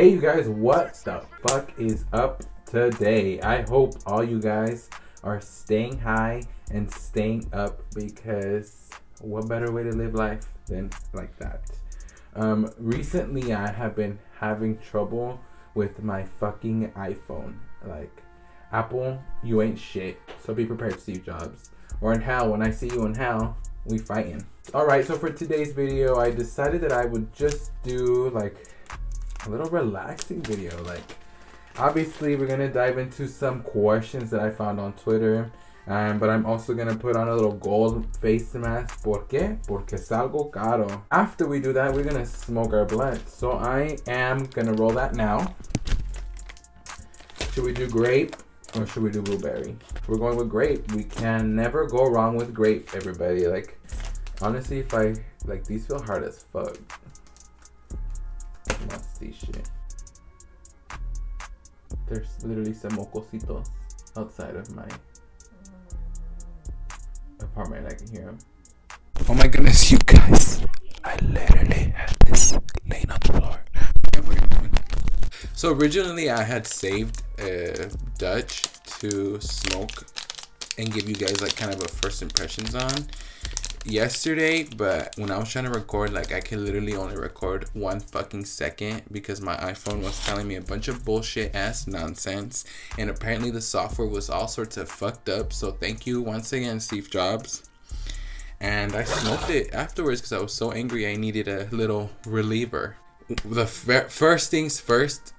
Hey you guys, what the fuck is up today? I hope all you guys are staying high and staying up, because what better way to live life than like that? Recently I have been having trouble with my fucking iPhone. Like, Apple, you ain't shit. So be prepared, Steve Jobs. Or in hell, when I see you in hell, we fighting. Alright, so for today's video, I decided that I would just do like a little relaxing video. Like, obviously we're gonna dive into some questions that I found on Twitter, but I'm also gonna put on a little gold face mask. ¿Por qué? Porque es algo caro. After we do that, we're gonna smoke our blunt. So I am gonna roll that now. Should we do grape or should we do blueberry? We're going with grape. We can never go wrong with grape, everybody. Like, honestly, if I like, these feel hard as fuck. Musty shit. There's literally some mocositos outside of my apartment. I can hear them. Oh my goodness, you guys. I literally had this laying on the floor. So originally I had saved Dutch to smoke and give you guys like kind of a first impressions on yesterday, but when I was trying to record, like, I can literally only record 1 fucking second because my iPhone was telling me a bunch of bullshit ass nonsense, and apparently the software was all sorts of fucked up. So thank you once again, Steve Jobs. And I smoked it afterwards because I was so angry I needed a little reliever. The first things first,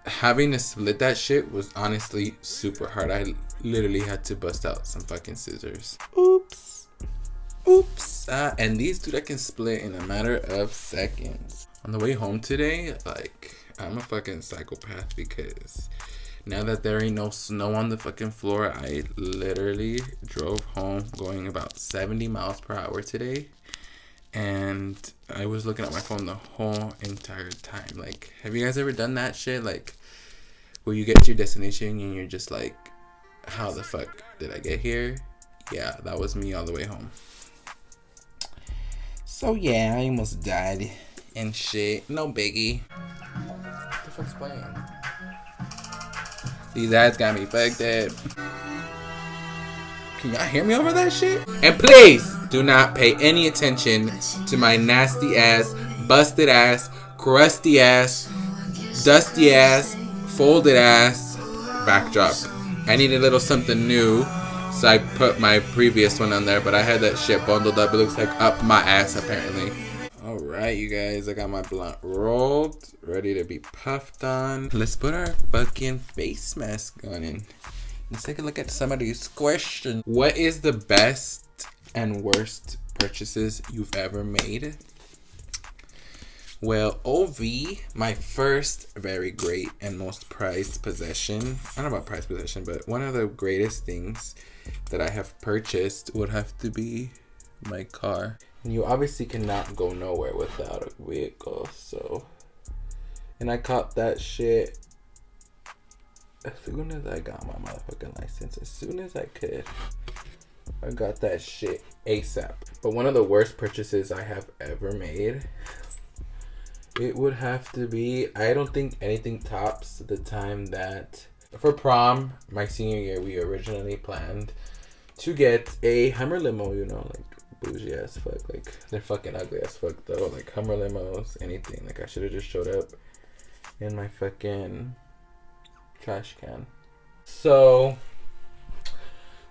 having to split that shit was honestly super hard. I literally had to bust out some fucking scissors. Oops. And these dude I can split in a matter of seconds. On the way home today, like, I'm a fucking psychopath because now that there ain't no snow on the fucking floor, I literally drove home going about 70 miles per hour today. And I was looking at my phone the whole entire time. Like, have you guys ever done that shit? Like, where you get to your destination and you're just like, how the fuck did I get here? Yeah, that was me all the way home. So yeah, I almost died and shit. No biggie. What the fuck's playing? These ads got me fucked up. Can y'all hear me over that shit? And please do not pay any attention to my nasty ass, busted ass, crusty ass, dusty ass, folded ass backdrop. I need a little something new. So I put my previous one on there, but I had that shit bundled up. It looks like up my ass, apparently. Alright, you guys. I got my blunt rolled, ready to be puffed on. Let's put our fucking face mask on and let's take a look at some of these questions. What is the best and worst purchases you've ever made? Well, OV, my first very great and most prized possession. I don't know about prized possession, but one of the greatest things that I have purchased would have to be my car. And you obviously cannot go nowhere without a vehicle, so. And I caught that shit as soon as I got my motherfucking license. As soon as I could. I got that shit ASAP. But one of the worst purchases I have ever made, it would have to be, I don't think anything tops the time that for prom, my senior year, we originally planned to get a Hummer limo, you know, like bougie as fuck. Like, they're fucking ugly as fuck though. Like, Hummer limos, anything. Like, I should have just showed up in my fucking trash can. So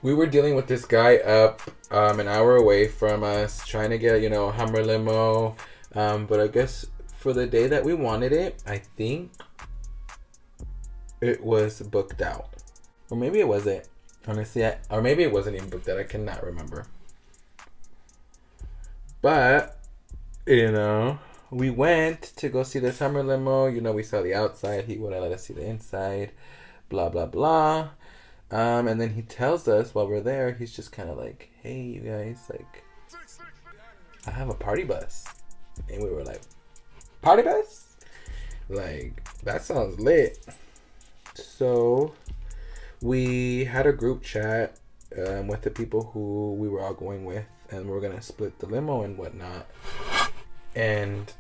we were dealing with this guy up an hour away from us, trying to get, you know, a Hummer limo. But I guess for the day that we wanted it, I think it was booked out. Or maybe it wasn't. Honestly, or maybe it wasn't even booked out. I cannot remember. But, you know, we went to go see the summer limo. You know, we saw the outside. He wouldn't let us see the inside. Blah, blah, blah. And then he tells us while we're there, he's just kind of like, hey, you guys, like, I have a party bus. And we were like, party bus? Like, that sounds lit. So we had a group chat with the people who we were all going with, and we're gonna split the limo and whatnot. And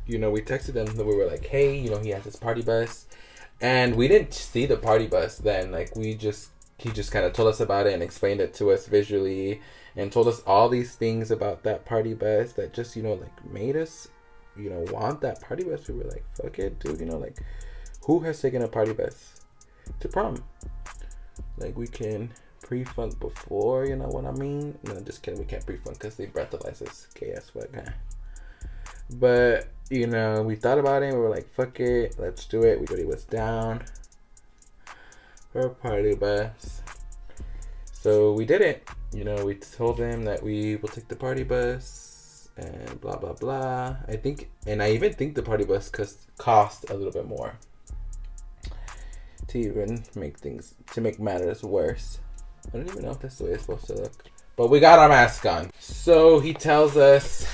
you know, we texted them and we were like, hey, you know, he has his party bus. And we didn't see the party bus then. Like, he just kind of told us about it and explained it to us visually and told us all these things about that party bus that just, you know, like, made us, you know, want that party bus. We were like, fuck it, dude. You know, like, who has taken a party bus to prom? Like, we can pre-funk before, you know what I mean? No, just kidding. We can't pre-funk because they breathalyze us. Gay as fuck, huh? But, you know, we thought about it and we were like, fuck it, let's do it. We was down for a party bus. So we did it. You know, we told them that we will take the party bus and blah, blah, blah. I even think the party bus cost a little bit more to even make matters worse. I don't even know if that's the way it's supposed to look. But we got our mask on. So he tells us,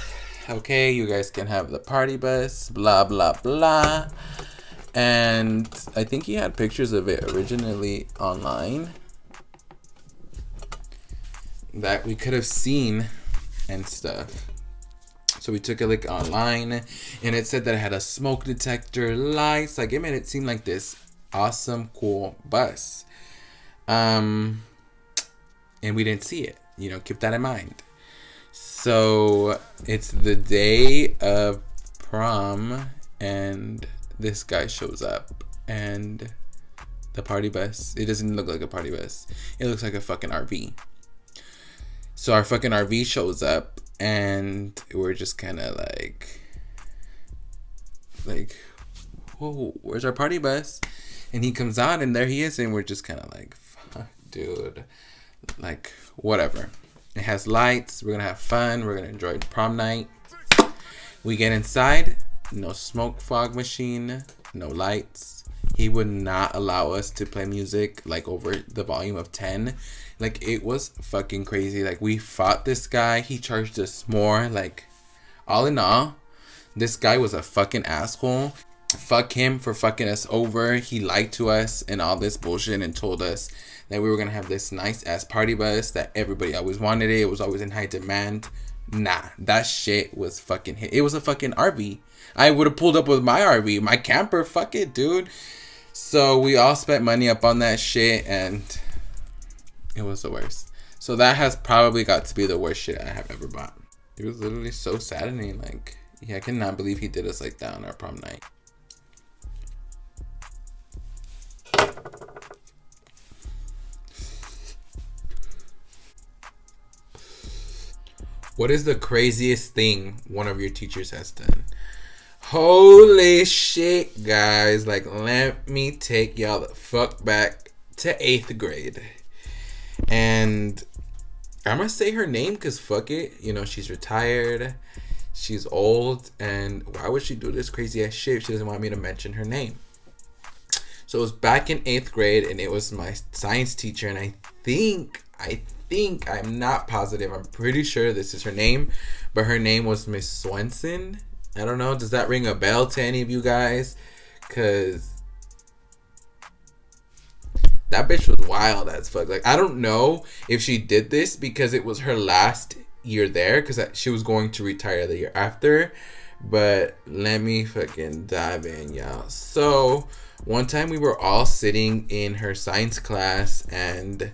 okay, you guys can have the party bus, blah, blah, blah. And I think he had pictures of it originally online that we could have seen and stuff. So we took a look online and it said that it had a smoke detector, lights. Like, it made it seem like this awesome, cool bus. And we didn't see it. You know, keep that in mind. So it's the day of prom and this guy shows up and the party bus, it doesn't look like a party bus. It looks like a fucking RV. So our fucking RV shows up and we're just kind of like, whoa, where's our party bus? And he comes out and there he is and we're just kind of like, fuck, dude, like, whatever. It has lights. We're going to have fun. We're going to enjoy prom night. We get inside. No smoke fog machine. No lights. He would not allow us to play music like over the volume of 10. Like, it was fucking crazy. Like, we fought this guy. He charged us more. Like, all in all, this guy was a fucking asshole. Fuck him for fucking us over. He lied to us and all this bullshit and told us that we were gonna have this nice ass party bus that everybody always wanted. It was always in high demand. Nah, that shit was fucking hit. It was a fucking RV. I would have pulled up with my RV, my camper. Fuck it, dude. So we all spent money up on that shit and it was the worst. So that has probably got to be the worst shit I have ever bought. It was literally so saddening. Like, yeah, I cannot believe he did us like that on our prom night. What is the craziest thing one of your teachers has done? Holy shit, guys. Like, let me take y'all the fuck back to 8th grade. And I'm gonna say her name because fuck it. You know, she's retired. She's old. And why would she do this crazy ass shit if she doesn't want me to mention her name? So it was back in 8th grade and it was my science teacher. And I think, I'm not positive, I'm pretty sure this is her name, but her name was Miss Swenson. I don't know, does that ring a bell to any of you guys? Because that bitch was wild as fuck. Like, I don't know if she did this because it was her last year there, because she was going to retire the year after. But let me fucking dive in, y'all. So one time we were all sitting in her science class and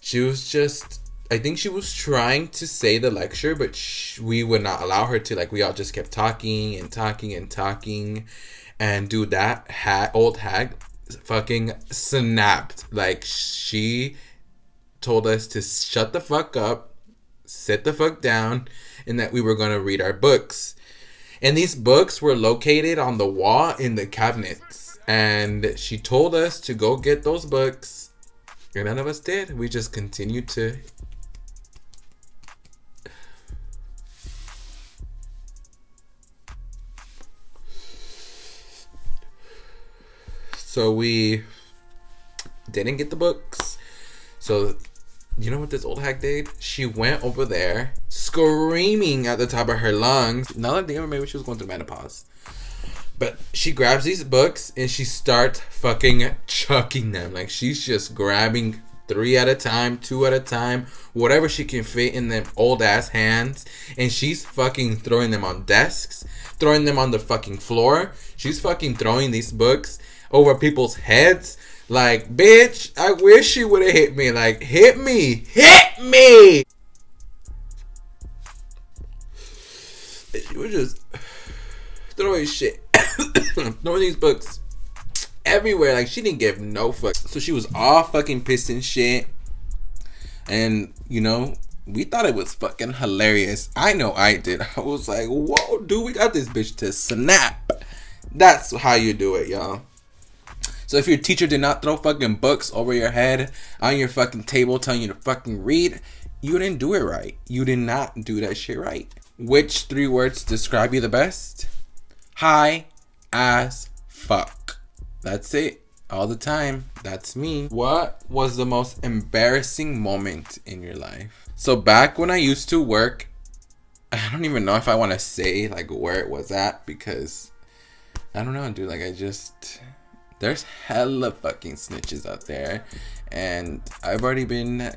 she was just, I think she was trying to say the lecture, but we would not allow her to. Like, we all just kept talking and talking and talking. And dude, that old hag fucking snapped. Like, she told us to shut the fuck up, sit the fuck down, and that we were going to read our books. And these books were located on the wall in the cabinets. And she told us to go get those books. And none of us did. We just continued to. So we didn't get the books. So you know what this old hag did? She went over there screaming at the top of her lungs. Now that I think of it, maybe she was going through menopause. But she grabs these books and she starts fucking chucking them. Like, she's just grabbing 3 at a time, 2 at a time, whatever she can fit in them old ass hands. And she's fucking throwing them on desks, throwing them on the fucking floor. She's fucking throwing these books over people's heads. Like, bitch, I wish she would have hit me. Like, hit me. Hit me! She was just throwing shit. Throwing these books everywhere. Like, she didn't give no fuck. So she was all fucking pissed and shit. And, you know, we thought it was fucking hilarious. I know I did. I was like, whoa, dude, we got this bitch to snap. That's how you do it, y'all. So if your teacher did not throw fucking books over your head on your fucking table telling you to fucking read, you didn't do it right. You did not do that shit right. Which 3 words describe you the best? High as fuck. That's it. All the time. That's me. What was the most embarrassing moment in your life? So back when I used to work, I don't even know if I want to say like where it was at, because I don't know, dude. Like, there's hella fucking snitches out there, and I've already been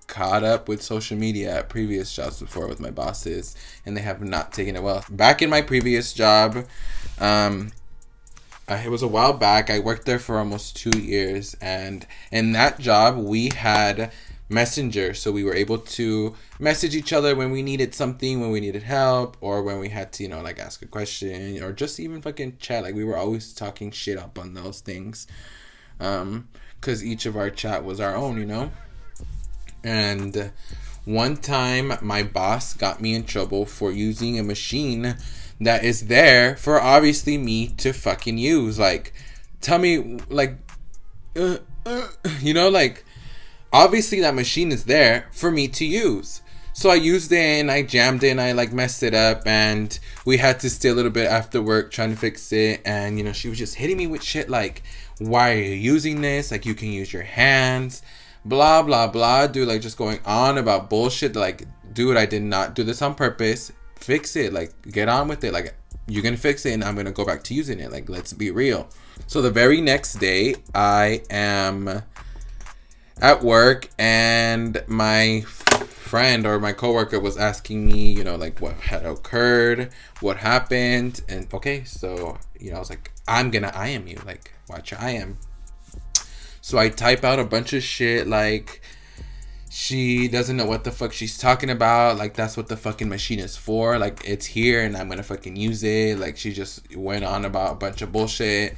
caught up with social media at previous jobs before with my bosses, and they have not taken it well. Back in my previous job, it was a while back. I worked there for almost 2 years, and in that job we had Messenger, so we were able to message each other when we needed something, when we needed help, or when we had to, you know, like ask a question, or just even fucking chat. Like, we were always talking shit up on those things, because each of our chat was our own, you know. And one time my boss got me in trouble for using a machine that is there for obviously me to fucking use. Like, tell me, like, you know, like, obviously that machine is there for me to use. So I used it and I jammed it and I like messed it up, and we had to stay a little bit after work trying to fix it. And, you know, she was just hitting me with shit like, why are you using this? Like, you can use your hands, blah, blah, blah. Dude, like, just going on about bullshit. Like, dude, I did not do this on purpose. Fix it. Like, get on with it. Like, you're gonna fix it and I'm gonna go back to using it. Like, let's be real. So the very next day, I am at work, and my friend or my coworker was asking me, you know, like what had occurred, what happened. And okay, so, you know, I was like, I'm gonna IM you, like, watch your IM. So I type out a bunch of shit like, she doesn't know what the fuck she's talking about. Like, that's what the fucking machine is for. Like, it's here and I'm gonna fucking use it. Like, she just went on about a bunch of bullshit.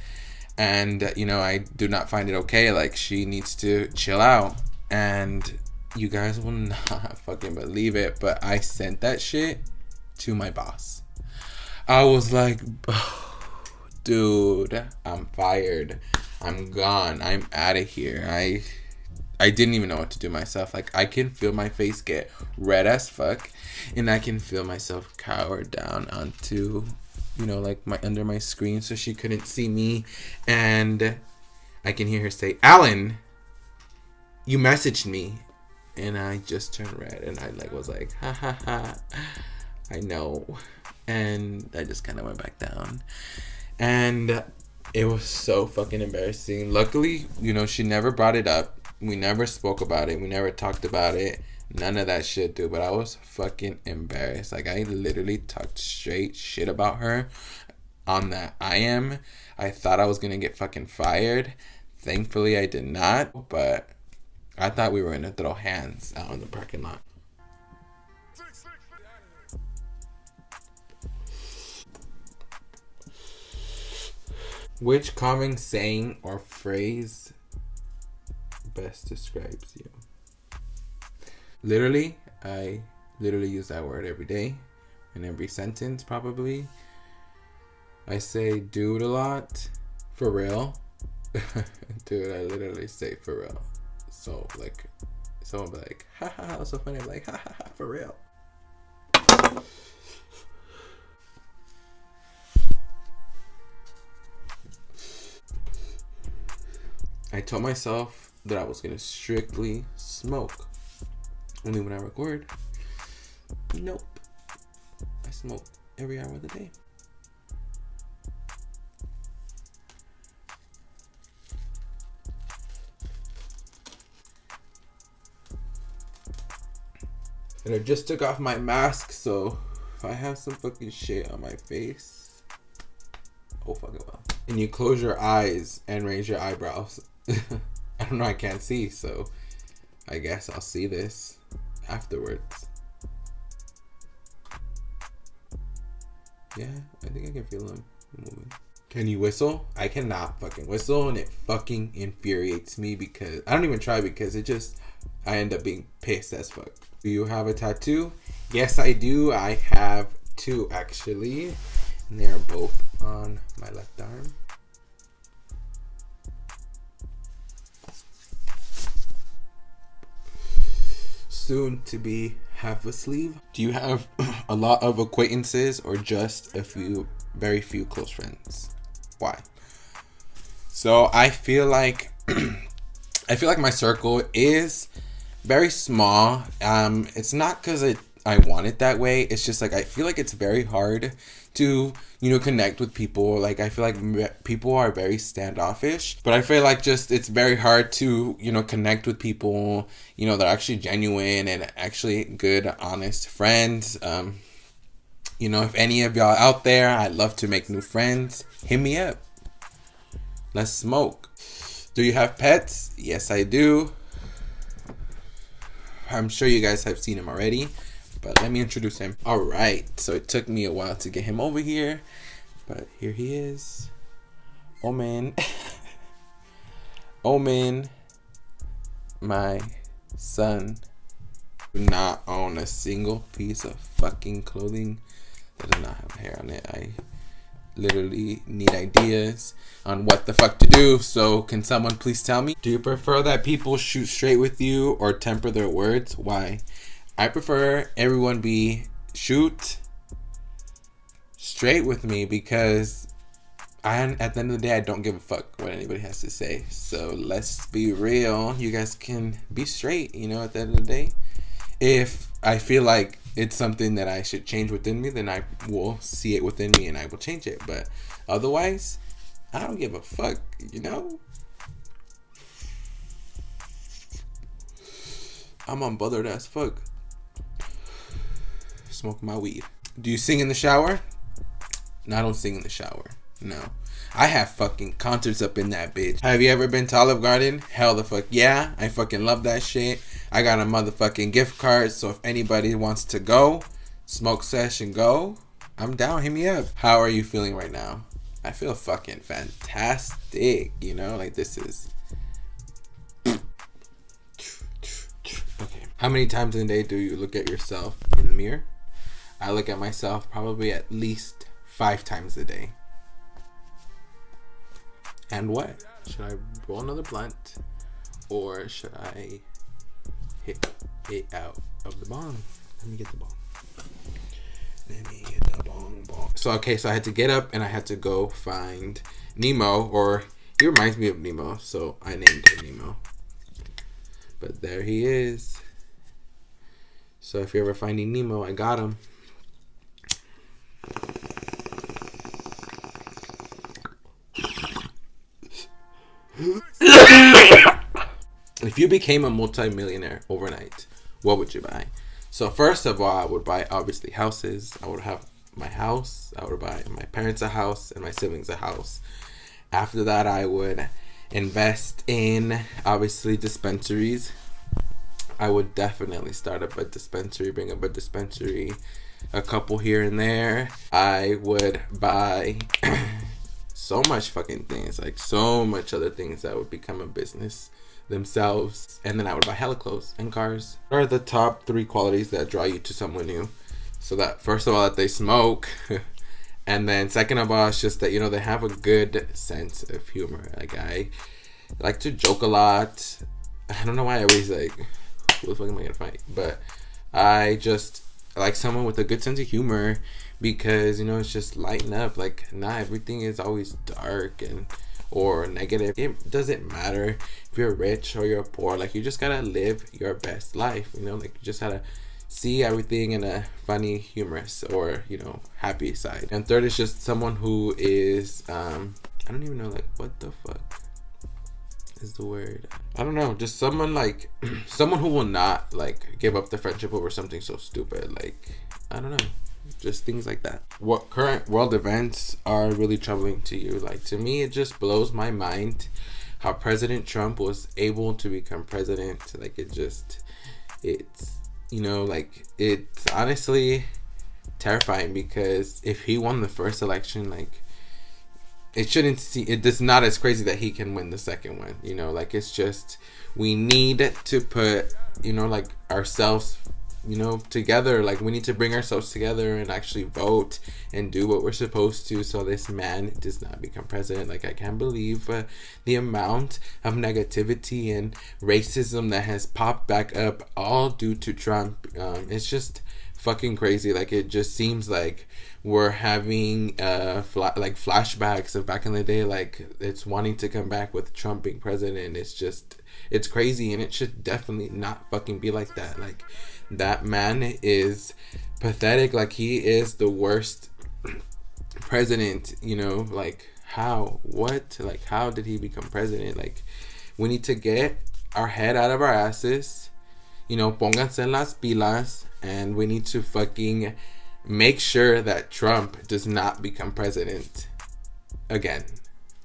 And, you know, I do not find it okay. Like, she needs to chill out. And you guys will not fucking believe it, but I sent that shit to my boss. I was like, oh, dude, I'm fired. I'm gone. I'm out of here. I didn't even know what to do myself. Like, I can feel my face get red as fuck, and I can feel myself cower down onto, you know, like under my screen, so she couldn't see me. And I can hear her say, Alan, you messaged me. And I just turned red, and I like was like, ha ha ha, I know. And I just kind of went back down, and it was so fucking embarrassing. Luckily, you know, she never brought it up. We never spoke about it. We never talked about it. None of that shit, dude. But I was fucking embarrassed. Like, I literally talked straight shit about her on that I thought I was gonna get fucking fired. Thankfully, I did not. But I thought we were gonna throw hands out in the parking lot. Which common saying or phrase best describes you? Literally, I literally use that word every day, in every sentence probably. I say dude a lot, for real. Dude, I literally say for real. So, like, someone be like, ha ha, that's so funny. I'm like, ha ha ha, for real. I told myself that I was gonna strictly smoke only when I record. Nope. I smoke every hour of the day. And I just took off my mask, so if I have some fucking shit on my face, oh fucking well. And you close your eyes and raise your eyebrows. I don't know, I can't see, so I guess I'll see this afterwards. Yeah, I think I can feel them moving. Can you whistle? I cannot fucking whistle, and it fucking infuriates me because I don't even try, because it just, I end up being pissed as fuck. Do you have a tattoo? Yes, I do. I have two actually, and they are both on my left arm. Soon to be half a sleeve. Do you have a lot of acquaintances or just a few, very few close friends? Why? So I feel like my circle is very small. It's not because I want it that way. It's just like I feel like it's very hard to, you know, connect with people. Like I feel like people are very standoffish, but I feel like just it's very hard to, you know, connect with people, you know, that are actually genuine and actually good, honest friends. You know, if any of y'all out there, I'd love to make new friends. Hit me up. Let's smoke. Do you have pets? Yes, I do. I'm sure you guys have seen him already, but let me introduce him. All right. So it took me a while to get him over here, but here he is. Omen. Omen, my son. Do not own a single piece of fucking clothing that does not have hair on it. I literally need ideas on what the fuck to do. So can someone please tell me? Do you prefer that people shoot straight with you or temper their words? Why? I prefer everyone shoot straight with me, because at the end of the day, I don't give a fuck what anybody has to say. So let's be real. You guys can be straight, you know, at the end of the day. If I feel like it's something that I should change within me, then I will see it within me and I will change it. But otherwise, I don't give a fuck, you know? I'm unbothered as fuck. Smoke my weed. Do you sing in the shower? No, I don't sing in the shower. No. I have fucking concerts up in that bitch. Have you ever been to Olive Garden? Hell the fuck yeah. I fucking love that shit. I got a motherfucking gift card, so if anybody wants to go, smoke session, go. I'm down, hit me up. How are you feeling right now? I feel fucking fantastic, you know? Like this is... Okay. How many times in a day do you look at yourself in the mirror? I look at myself probably at least 5 times a day. And what? Should I roll another blunt? Or should I hit it out of the bong? Let me get the bong. So, okay, so I had to get up and I had to go find Nemo, or he reminds me of Nemo, so I named him Nemo. But there he is. So if you're ever finding Nemo, I got him. If you became a multi-millionaire overnight, what would you buy? So first of all, I would buy obviously houses. I would have my house. I would buy my parents a house and my siblings a house. After that, I would invest in obviously dispensaries. I would definitely start up a dispensary, bring up a dispensary, a couple here and there. I would buy so much fucking things, like so much other things that would become a business themselves. And then I would buy hella clothes and cars. What are the top 3 qualities that draw you to someone new? So that first of all, that they smoke. And then second of all, it's just that, you know, they have a good sense of humor. Like I like to joke a lot. I don't know why I always like, who the fuck am I gonna fight? But I just like someone with a good sense of humor, because, you know, it's just lighten up. Like not everything is always dark and or negative. It doesn't matter if you're rich or you're poor. Like you just gotta live your best life, you know. Like you just gotta see everything in a funny, humorous, or, you know, happy side. And third is just someone who is I don't even know, like, what the fuck is the word. I don't know, just someone like someone who will not like give up the friendship over something so stupid. Like, I don't know, just things like that. What current world events are really troubling to you? Like, to me, it just blows my mind how President Trump was able to become president. Like, it's, you know, like, it's honestly terrifying, because if he won the first election, like, it's not as crazy that he can win the second one, you know. Like, it's just, we need to put, you know, like, ourselves, you know, together. Like, we need to bring ourselves together and actually vote and do what we're supposed to, so this man does not become president. Like, I can't believe the amount of negativity and racism that has popped back up, all due to Trump. It's just fucking crazy. Like, it just seems like we're having like flashbacks of back in the day. Like, it's wanting to come back with Trump being president. It's crazy, and it should definitely not fucking be like that. Like, that man is pathetic. Like, he is the worst president, you know. Like, how did he become president? Like, we need to get our head out of our asses, you know, pónganse en las pilas, and we need to fucking make sure that Trump does not become president again.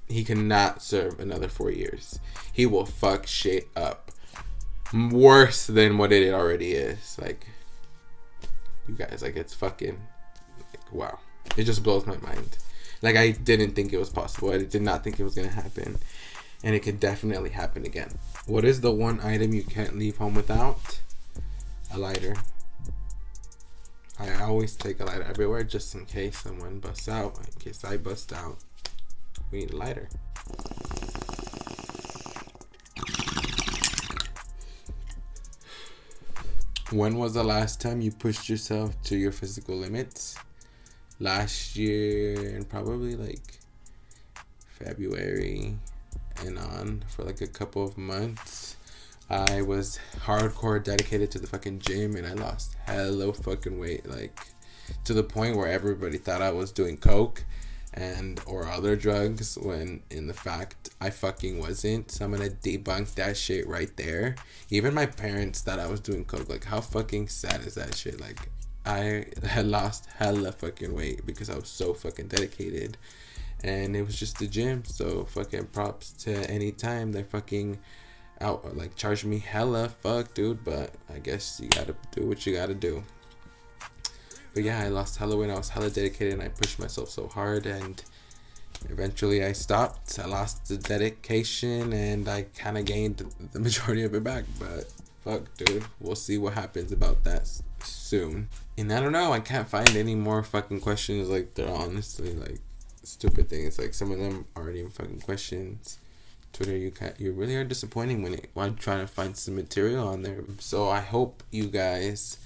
He cannot serve another 4 years. He will fuck shit up worse than what it already is. Like, you guys, like, it's fucking, like, wow. It just blows my mind. Like, I didn't think it was possible. I did not think it was gonna happen, and it could definitely happen again. What is the one item you can't leave home without? A lighter. I always take a lighter everywhere, just in case someone busts out. In case I bust out, we need a lighter. When was the last time you pushed yourself to your physical limits? Last year, and probably like February and on, for like a couple of months. I was hardcore dedicated to the fucking gym, and I lost hella fucking weight, like, to the point where everybody thought I was doing coke or other drugs, when in the fact I fucking wasn't. So I'm gonna debunk that shit right there. Even my parents thought I was doing coke. Like, how fucking sad is that shit? Like, I had lost hella fucking weight because I was so fucking dedicated, and it was just the gym. So fucking props to any time they fucking out, like, charge me hella. Fuck, dude, but I guess you gotta do what you gotta do. But yeah, I lost hella weight. I was hella dedicated, and I pushed myself so hard, and eventually I stopped. I lost the dedication, and I kind of gained the majority of it back. But fuck, dude, we'll see what happens about that soon. And I don't know, I can't find any more fucking questions. Like, they're honestly like stupid things. Like, some of them aren't even fucking questions. Twitter, you really are disappointing when I'm trying to find some material on there. So I hope you guys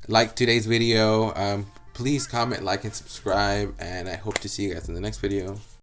like today's video. Please comment, like, and subscribe, and I hope to see you guys in the next video.